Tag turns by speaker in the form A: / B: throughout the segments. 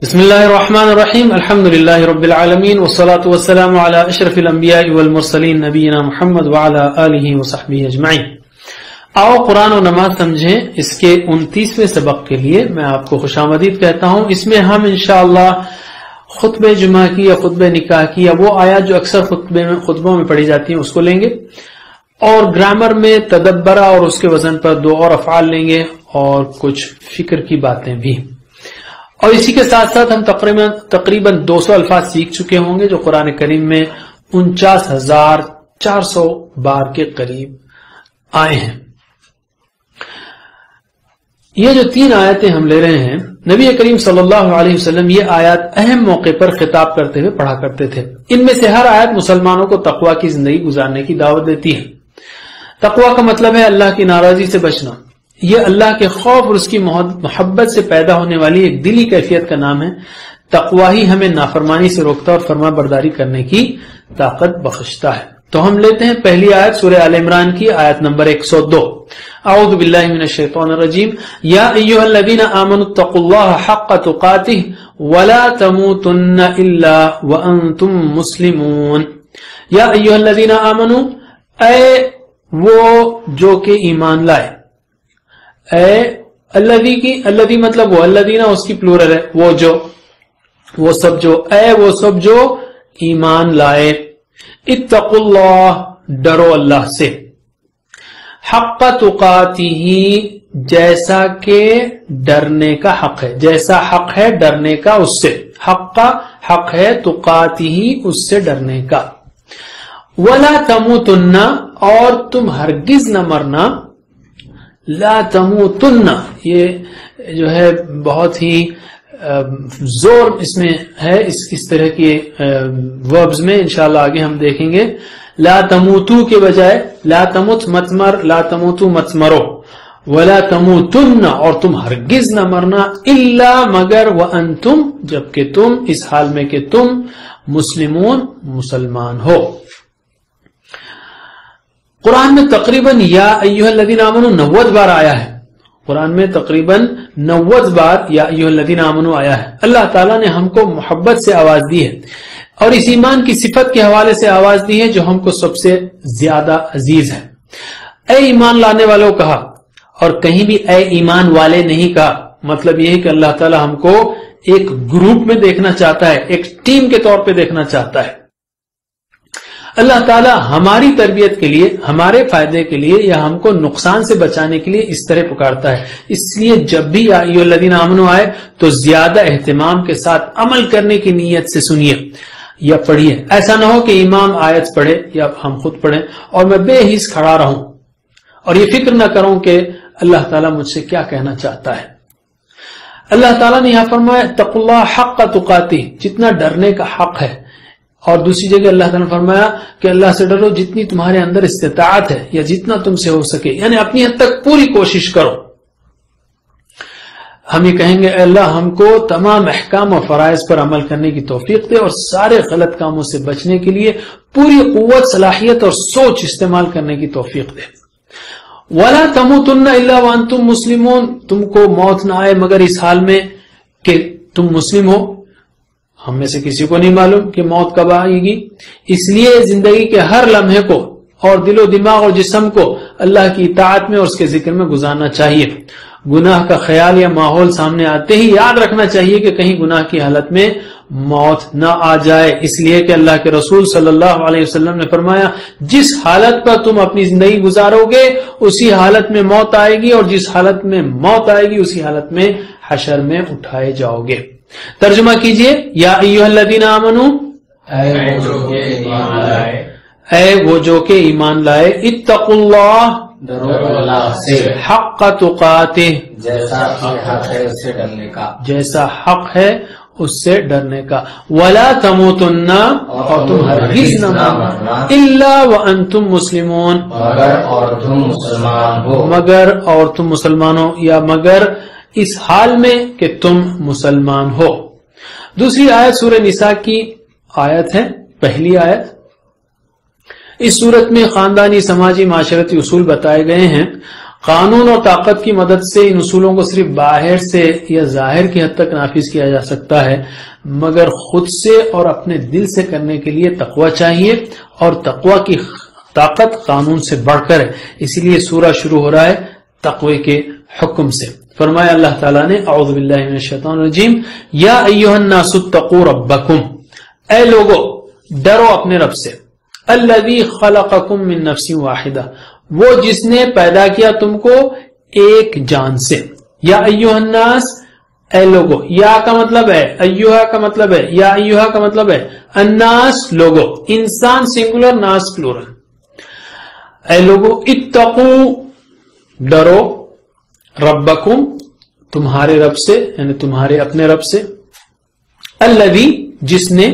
A: بسم اللہ الرحمن الرحیم الحمد للہ رب العالمین والصلاة والسلام علی اشرف الانبیاء والمرسلین نبینا محمد وعلی آلہ وصحبہ اجمعین۔ آؤ قرآن و نماز سمجھیں، اس کے 29ویں سبق کے لیے میں آپ کو خوش آمدید کہتا ہوں۔ اس میں ہم انشاءاللہ خطبہ جمعہ کی یا خطبہ نکاح کی یا وہ آیات جو اکثر خطبوں میں پڑھی جاتی ہیں اس کو لیں گے، اور گرامر میں تدبرہ اور اس کے وزن پر دو اور افعال لیں گے، اور کچھ فکر کی باتیں بھی، اور اسی کے ساتھ ساتھ ہم تقریباً 200 الفاظ سیکھ چکے ہوں گے جو قرآن کریم میں 49,400 بار کے قریب آئے ہیں۔ یہ جو 3 آیتیں ہم لے رہے ہیں، نبی کریم صلی اللہ علیہ وسلم یہ آیات اہم موقع پر خطاب کرتے ہوئے پڑھا کرتے تھے۔ ان میں سے ہر آیت مسلمانوں کو تقوی کی زندگی گزارنے کی دعوت دیتی ہے۔ تقوی کا مطلب ہے اللہ کی ناراضی سے بچنا۔ یہ اللہ کے خوف اور اس کی محبت سے پیدا ہونے والی ایک دلی کیفیت کا نام ہے۔ تقوی ہی ہمیں نافرمانی سے روکتا اور فرما برداری کرنے کی طاقت بخشتا ہے۔ تو ہم لیتے ہیں پہلی آیت سورہ آل عمران کی، آیت نمبر 102۔ اعوذ باللہ من الشیطان الرجیم، یا ایھا الذین آمنوا اتقوا اللہ حق تقاتہ ولا تموتن الا وانتم مسلمون۔ یا ایھا الذین آمنوا، اے وہ جو کہ ایمان لائے، اے الذی کی الذی مطلب وہ، الذین اس کی پلورل ہے، وہ جو، وہ سب جو، اے وہ سب جو ایمان لائے، اتقوا اللہ ڈرو اللہ سے، حق تقاتہ جیسا کہ ڈرنے کا حق ہے، جیسا حق ہے ڈرنے کا اس سے، حق ہے تقاتہ اس سے ڈرنے کا، ولا تموتن اور تم ہرگز نہ مرنا، لا تموتن یہ جو ہے بہت ہی زور اس میں ہے، اس طرح کے وربز میں انشاءاللہ آگے ہم دیکھیں گے۔ لا تموتو کے بجائے لا تموت مت مر، لا تموتو مت مرو، ولا تموتن اور تم ہرگز نہ مرنا، الا مگر وانتم جبکہ تم، اس حال میں کہ تم مسلمون مسلمان ہو۔ قرآن میں تقریباً یا ایھا الذین آمنوا 90 بار آیا ہے، قرآن میں تقریباً 90 بار یا ایھا الذین آمنوا آیا ہے۔ اللہ تعالیٰ نے ہم کو محبت سے آواز دی ہے، اور اس ایمان کی صفت کے حوالے سے آواز دی ہے جو ہم کو سب سے زیادہ عزیز ہے۔ اے ایمان لانے والوں کہا، اور کہیں بھی اے ایمان والے نہیں کہا۔ مطلب یہ ہے کہ اللہ تعالیٰ ہم کو ایک گروپ میں دیکھنا چاہتا ہے، ایک ٹیم کے طور پہ دیکھنا چاہتا ہے۔ اللہ تعالیٰ ہماری تربیت کے لیے، ہمارے فائدے کے لیے یا ہم کو نقصان سے بچانے کے لیے اس طرح پکارتا ہے۔ اس لیے جب بھی یا ایھا الذین آمنوا آئے تو زیادہ اہتمام کے ساتھ عمل کرنے کی نیت سے سنیے یا پڑھیے۔ ایسا نہ ہو کہ امام آیت پڑھے یا ہم خود پڑھیں اور میں بے حس کھڑا رہوں اور یہ فکر نہ کروں کہ اللہ تعالیٰ مجھ سے کیا کہنا چاہتا ہے۔ اللہ تعالیٰ نے یہاں فرمایا اتقوا اللہ حق تقاتہ، جتنا ڈرنے کا حق ہے، اور دوسری جگہ اللہ تعالیٰ نے فرمایا کہ اللہ سے ڈرو جتنی تمہارے اندر استطاعت ہے، یا جتنا تم سے ہو سکے، یعنی اپنی حد تک پوری کوشش کرو۔ ہم یہ کہیں گے اے اللہ ہم کو تمام احکام اور فرائض پر عمل کرنے کی توفیق دے، اور سارے غلط کاموں سے بچنے کے لیے پوری قوت، صلاحیت اور سوچ استعمال کرنے کی توفیق دے۔ وَلَا تَمُوتُنَّ إِلَّا وَأَنْتُمْ مُسْلِمُونَ، تم کو موت نہ آئے مگر اس حال میں کہ تم مسلم ہو۔ ہم میں سے کسی کو نہیں معلوم کہ موت کب آئے گی، اس لیے زندگی کے ہر لمحے کو اور دل و دماغ اور جسم کو اللہ کی اطاعت میں اور اس کے ذکر میں گزارنا چاہیے۔ گناہ کا خیال یا ماحول سامنے آتے ہی یاد رکھنا چاہیے کہ کہیں گناہ کی حالت میں موت نہ آ جائے، اس لیے کہ اللہ کے رسول صلی اللہ علیہ وسلم نے فرمایا جس حالت پر تم اپنی زندگی گزارو گے اسی حالت میں موت آئے گی، اور جس حالت میں موت آئے گی اسی حالت میں حشر میں اٹھائے جاؤ گے۔ ترجمہ کیجئے، یا ایھا الذین آمنوا، اے وہ جو کہ ایمان لائے، اتقوا اللہ
B: ڈرو اللہ سے،
A: حق تقاتہ
B: جیسا حق ہے اس سے ڈرنے کا،
A: جیسا حق ہے اس سے ڈرنے کا، ولا تموتن اور تم ہرگز نہ مرنا، الا وانتم مسلمون
B: مگر اور تم مسلمان ہو،
A: مگر اور تم مسلمان ہو، یا مگر اس حال میں کہ تم مسلمان ہو۔ دوسری آیت سورہ نساء کی آیت ہے، پہلی آیت۔ اس صورت میں خاندانی، سماجی، معاشرتی اصول بتائے گئے ہیں۔ قانون اور طاقت کی مدد سے ان اصولوں کو صرف باہر سے یا ظاہر کی حد تک نافذ کیا جا سکتا ہے، مگر خود سے اور اپنے دل سے کرنے کے لیے تقوی چاہیے، اور تقوی کی طاقت قانون سے بڑھ کر ہے۔ اسی لیے سورہ شروع ہو رہا ہے تقوی کے حکم سے۔ فرمایا اللہ تعالیٰ نے اعوذ باللہ من الشیطان الرجیم یا ایھا الناس اتقوا ربکم، اے لوگو ڈرو اپنے رب سے، الذی خلقکم من نفس واحدہ، وہ جس نے پیدا کیا تم کو ایک جان سے۔ یا ایھا الناس، اے لوگو، یا کا مطلب ہے، ایھا کا مطلب ہے، یا ایھا کا مطلب ہے الناس لوگو، انسان سنگولر ناس پلورل۔ اے لوگو اتقو ڈرو، ربکم تمہارے رب سے، یعنی تمہارے اپنے رب سے، الذی جس نے،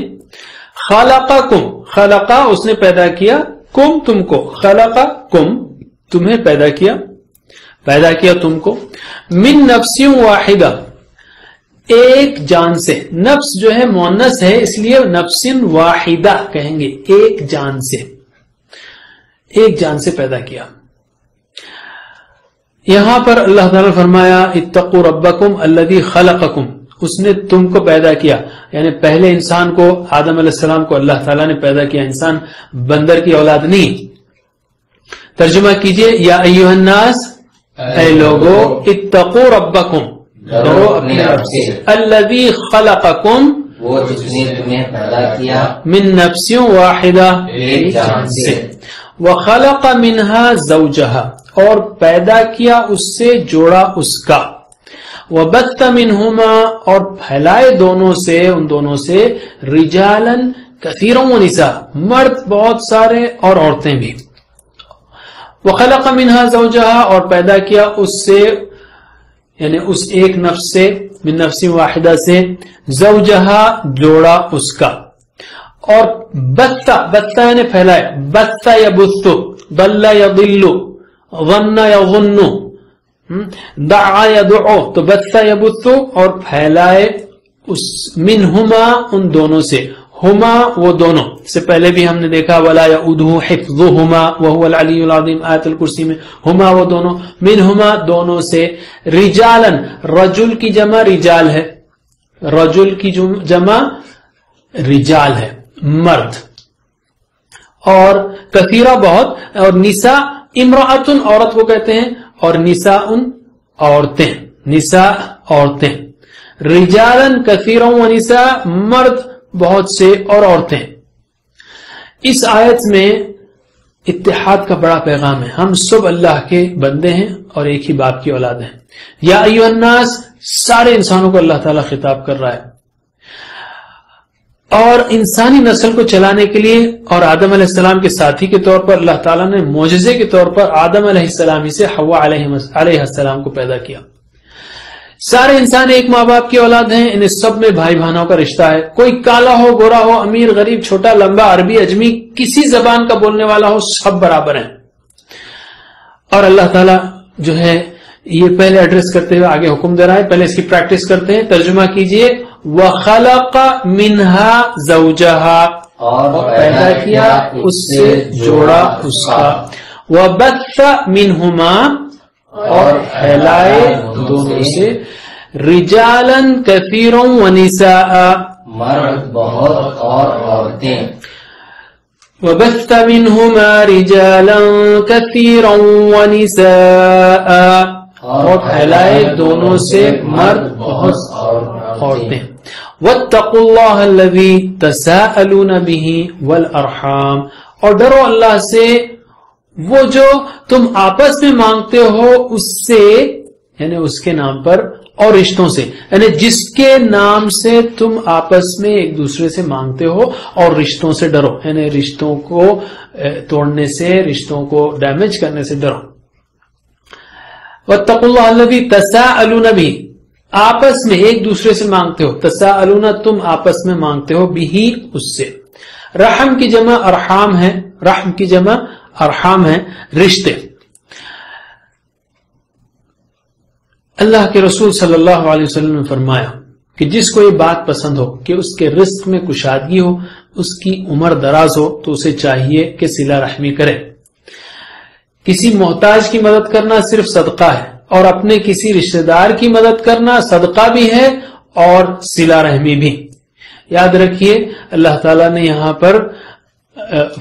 A: خلقکم خلقا اس نے پیدا کیا، کم تم کو، خلقکم تمہیں پیدا کیا تم کو، من نفس واحدہ ایک جان سے، نفس جو ہے مؤنث ہے اس لیے نفس واحدہ کہیں گے، ایک جان سے پیدا کیا۔ یہاں پر اللہ تعالیٰ نے فرمایا اتقوا ربکم الذی خلقکم، اس نے تم کو پیدا کیا، یعنی پہلے انسان کو، آدم علیہ السلام کو اللہ تعالیٰ نے پیدا کیا، انسان بندر کی اولاد نہیں۔ ترجمہ کیجئے یا ایھا الناس، اے لوگو اتقوا ربکم ڈرو اپنے رب سے، الذی خلقکم
B: وہ جس نے تمہیں پیدا کیا
A: من نفس واحدہ
B: ایک جان سے،
A: وخلق منها زوجها اور پیدا کیا اس سے جوڑا اس کا، وبث منهما اور پھیلائے ان دونوں سے رجالا کثیرا ونساء مرد بہت سارے اور عورتیں بھی، وخلق منها زوجها اور پیدا کیا اس سے یعنی اس ایک نفس سے، من نفس واحدہ سے، زوجها جوڑا اس کا، اور بث یعنی پھیلائے، بث یبث، ضل یضل، ظن یظن، دعا یدعو، تو بث یبث اور پھیلائے اس، منہما ان دونوں سے، ہما وہ دونوں، سے پہلے بھی ہم نے دیکھا ولا یؤوده حفظهما وهو العلی العظیم آیت الکرسی میں، ہما وہ دونوں، منہما دونوں سے، رجالا رجل کی جمع رجال ہے، رجل کی جمع رجال ہے مرد، اور کثیرہ بہت، اور نساء امرأتن عورت کو کہتے ہیں، اور نساء عورتیں، نساء عورتیں، رجالن کثیرا و نساء مرد بہت سے اور عورتیں۔ اس آیت میں اتحاد کا بڑا پیغام ہے، ہم سب اللہ کے بندے ہیں اور ایک ہی باپ کی اولاد ہیں۔ یا ایھا الناس سارے انسانوں کو اللہ تعالیٰ خطاب کر رہا ہے، اور انسانی نسل کو چلانے کے لیے، اور آدم علیہ السلام کے ساتھی کے طور پر اللہ تعالیٰ نے معجزے کے طور پر آدم علیہ السلام ہی سے حوا علیہ السلام کو پیدا کیا۔ سارے انسان ایک ماں باپ کی اولاد ہیں، انہیں سب میں بھائی بہنوں کا رشتہ ہے، کوئی کالا ہو، گورا ہو، امیر غریب، چھوٹا لمبا، عربی اجمی، کسی زبان کا بولنے والا ہو، سب برابر ہیں۔ اور اللہ تعالیٰ جو ہے یہ پہلے ایڈریس کرتے ہوئے آگے حکم دے رہا ہے، پہلے اس کی پریکٹس کرتے ہیں۔ ترجمہ کیجئے وَخَلَقَ مِنْهَا زَوْجَهَا اور پیدا کیا اس سے جوڑا اس کا، وَبَثَّ مِنْهُمَا اور پھیلائے دونوں سے، رِجَالًا كَثِيرًا وَنِسَاءً
B: مرد بہت اور عورتیں،
A: وَبَثَّ مِنْهُمَا رِجَالًا كَثِيرًا وَنِسَاءً اور پھیلائے دونوں سے مرد بہت اور عورتیں۔ وَاتَّقُوا اللَّهَ الَّذِي تَسَاءَلُونَ بِهِ وَالْأَرْحَامَ اور ڈرو اللہ سے وہ جو تم آپس میں مانگتے ہو اس سے، یعنی اس کے نام پر، اور رشتوں سے، یعنی جس کے نام سے تم آپس میں ایک دوسرے سے مانگتے ہو، اور رشتوں سے ڈرو، یعنی رشتوں کو توڑنے سے، رشتوں کو ڈیمیج کرنے سے ڈرو۔ وَاتَّقُوا اللَّهَ الَّذِي تَسَاءَلُونَ بِهِ آپس میں ایک دوسرے سے مانگتے ہو، تساءلون تم آپس میں مانگتے ہو، بِهِ اس سے۔ رحم کی جمع ارحام ہے، رحم کی جمع ارحام ہے، رشتے۔ اللہ کے رسول صلی اللہ علیہ وسلم نے فرمایا کہ جس کو یہ بات پسند ہو کہ اس کے رزق میں کشادگی ہو، اس کی عمر دراز ہو، تو اسے چاہیے کہ صلہ رحمی کرے۔ کسی محتاج کی مدد کرنا صرف صدقہ ہے، اور اپنے کسی رشتہ دار کی مدد کرنا صدقہ بھی ہے اور صلہ رحمی بھی۔ یاد رکھیے اللہ تعالیٰ نے یہاں پر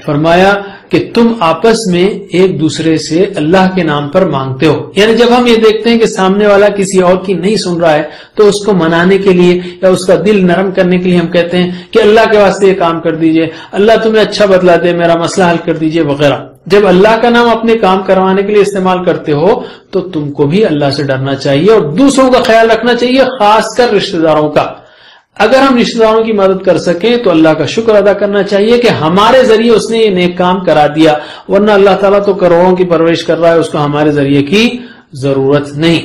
A: فرمایا کہ تم آپس میں ایک دوسرے سے اللہ کے نام پر مانگتے ہو، یعنی جب ہم یہ دیکھتے ہیں کہ سامنے والا کسی اور کی نہیں سن رہا ہے تو اس کو منانے کے لیے یا اس کا دل نرم کرنے کے لیے ہم کہتے ہیں کہ اللہ کے واسطے یہ کام کر دیجئے، اللہ تمہیں اچھا بدلا دے، میرا مسئلہ حل کر دیجئے وغیرہ۔ جب اللہ کا نام اپنے کام کروانے کے لیے استعمال کرتے ہو تو تم کو بھی اللہ سے ڈرنا چاہیے اور دوسروں کا خیال رکھنا چاہیے، خاص کر رشتہ داروں کا۔ اگر ہم رشتہ داروں کی مدد کر سکیں تو اللہ کا شکر ادا کرنا چاہیے کہ ہمارے ذریعے اس نے یہ نیک کام کرا دیا، ورنہ اللہ تعالیٰ تو کروڑوں کی پرورش کر رہا ہے، اس کو ہمارے ذریعے کی ضرورت نہیں۔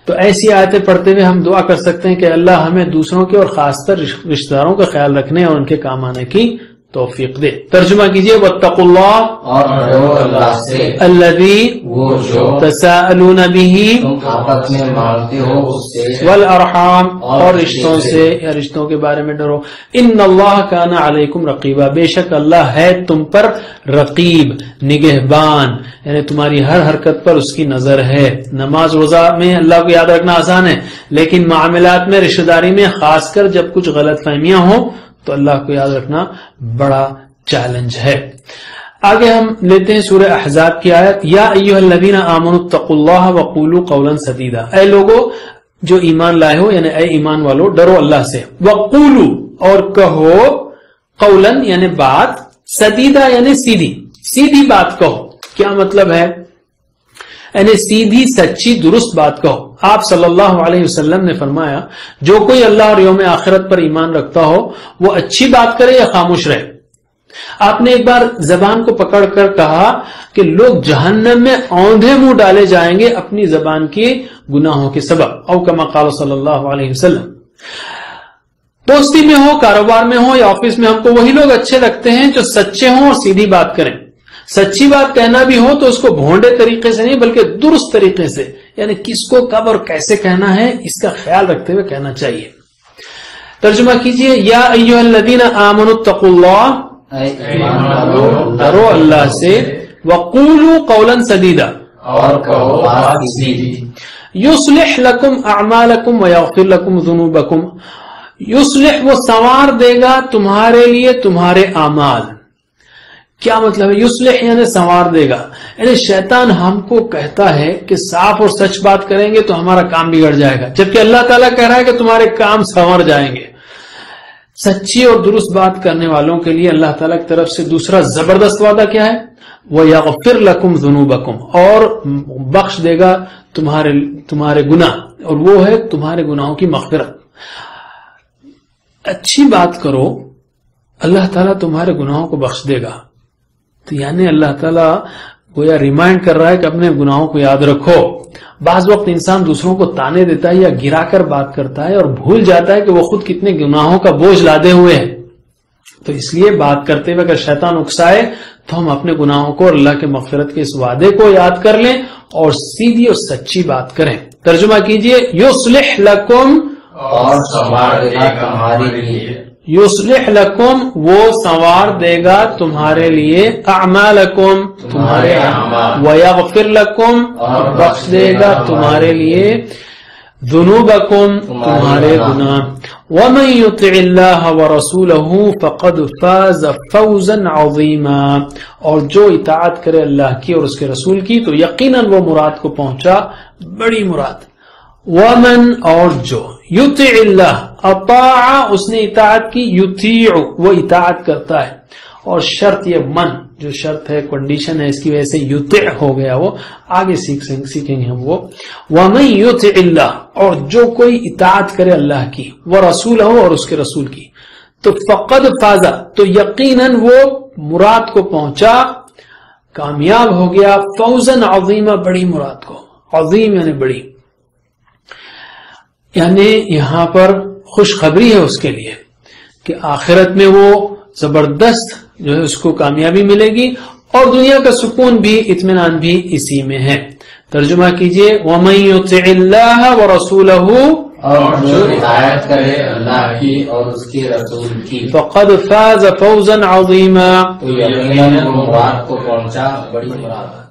A: تو ایسی آیتیں پڑھتے ہوئے ہم دعا کر سکتے ہیں کہ اللہ ہمیں دوسروں کے اور خاص کر رشتہ داروں کا خیال رکھنے اور ان کے کام آنے کی توفیق دے۔ ترجمہ کیجئے واتقوا اللہ،
B: اور ڈرو اللہ سے،
A: الذی
B: وہ جو
A: تساءلون بہ،
B: تم آپس میں مانگتے ہو اس سے،
A: والارحام، اور رشتوں سے یا رشتوں کے بارے میں ڈرو۔ ان اللہ کان علیکم رقیبا، بے شک اللہ ہے تم پر رقیب، نگہبان، یعنی تمہاری ہر حرکت پر اس کی نظر ہے۔ نماز روزہ میں اللہ کو یاد رکھنا آسان ہے، لیکن معاملات میں رشتہ داری میں خاص کر جب کچھ غلط فہمیاں ہوں تو اللہ کو یاد رکھنا بڑا چیلنج ہے۔ آگے ہم لیتے ہیں سورہ احزاب کی آیت، یا ایھا الذین آمنوا اتقوا اللہ وقولوا قولا سدیدا، اے لوگو جو ایمان لائے ہو، یعنی اے ایمان والو ڈرو اللہ سے، وقولوا، اور کہو، قولا یعنی بات، سدیدا یعنی سیدھی سیدھی بات کہو۔ کیا مطلب ہے؟ یعنی سیدھی سچی درست بات کہو۔ آپ صلی اللہ علیہ وسلم نے فرمایا جو کوئی اللہ اور یوم آخرت پر ایمان رکھتا ہو وہ اچھی بات کرے یا خاموش رہے۔ آپ نے ایک بار زبان کو پکڑ کر کہا کہ لوگ جہنم میں اوندھے منہ ڈالے جائیں گے اپنی زبان کے گناہوں کے سبب، او کما قال صلی اللہ علیہ وسلم۔ دوستی میں ہو، کاروبار میں ہو یا آفس میں، ہم کو وہی لوگ اچھے لگتے ہیں جو سچے ہوں اور سیدھی بات کریں۔ سچی بات کہنا بھی ہو تو اس کو بھونڈے طریقے سے نہیں بلکہ درست طریقے سے، یعنی کس کو کب اور کیسے کہنا ہے اس کا خیال رکھتے ہوئے کہنا چاہیے۔ ترجمہ کیجئے، یا ایھا الذین آمنوا اتقوا اللہ، ڈرو اللہ سے، وقولوا قولا سدیدا،
B: اور کہو بات سیدھی،
A: یصلح لکم اعمالکم ویغفر لکم ذنوبکم، یصلح وہ سنوار دے گا تمہارے لیے تمہارے اعمال۔ کیا مطلب ہے؟ یصلح یعنی سنوار دے گا، یعنی شیطان ہم کو کہتا ہے کہ صاف اور سچ بات کریں گے تو ہمارا کام بگڑ جائے گا، جبکہ اللہ تعالیٰ کہہ رہا ہے کہ تمہارے کام سنور جائیں گے۔ سچی اور درست بات کرنے والوں کے لیے اللہ تعالیٰ کی طرف سے دوسرا زبردست وعدہ کیا ہے؟ وَيَغْفِرْ لَكُمْ ذُنُوبَكُمْ، اور بخش دے گا تمہارے گناہ، اور وہ ہے تمہارے گناہوں کی مغفرت۔ اچھی بات کرو، اللہ تعالیٰ تمہارے گناہوں کو بخش دے گا۔ تو یعنی اللہ تعالیٰ گویا ریمائنڈ کر رہا ہے کہ اپنے گناہوں کو یاد رکھو۔ بعض وقت انسان دوسروں کو تانے دیتا ہے یا گرا کر بات کرتا ہے اور بھول جاتا ہے کہ وہ خود کتنے گناہوں کا بوجھ لادے ہوئے ہیں۔ تو اس لیے بات کرتے ہوئے اگر شیطان اکسائے تو ہم اپنے گناہوں کو اور اللہ کے مغفرت کے اس وعدے کو یاد کر لیں اور سیدھی اور سچی بات کریں۔ ترجمہ کیجئے، یصلح لکم،
B: اور سنوار دے گا تمہارے لیے،
A: یصلح لکم وہ سنوار دے گا تمہارے لیے، اعمالکم تمہارے اعمال، ویغفر لکم اور بخش دے گا تمہارے لیے، ذنوبکم تمہارے گناہ، ومن یطع اللہ ورسولہ فقد فاز فوزا عظیما، اور جو اطاعت کرے اللہ کی اور اس کے رسول کی تو یقیناً وہ مراد کو پہنچا، بڑی مراد۔ ومن اور جو، یطع اللہ، اطاع اس نے اطاعت کی، یطیع وہ اطاعت کرتا ہے، اور شرط یہ من جو شرط ہے، کنڈیشن ہے، اس کی وجہ سے یطع ہو گیا، وہ آگے سیکھیں گے ہم وہ۔ ومن یطع اللہ، اور جو کوئی اطاعت کرے اللہ کی، ورسولہ اور اس کے رسول کی، تو فقد فاز تو یقیناً وہ مراد کو پہنچا، کامیاب ہو گیا، فوزا عظیما بڑی مراد کو، عظیم یعنی بڑی، یعنی یہاں پر خوشخبری ہے اس کے لیے کہ آخرت میں وہ زبردست جو ہے اس کو کامیابی ملے گی، اور دنیا کا سکون بھی، اطمینان بھی اسی میں ہے۔ ترجمہ کیجئے، وَمَن يُطِعِ اللَّهَ وَرَسُولَهُ،
B: اور جو اطاعت کرے اللہ کی اور اس کے رسول کی،
A: فَقَدْ فَازَ فَوْزًا عَظِيمًا،
B: تو یقیناً مراد کو پہنچا، بڑی مراد۔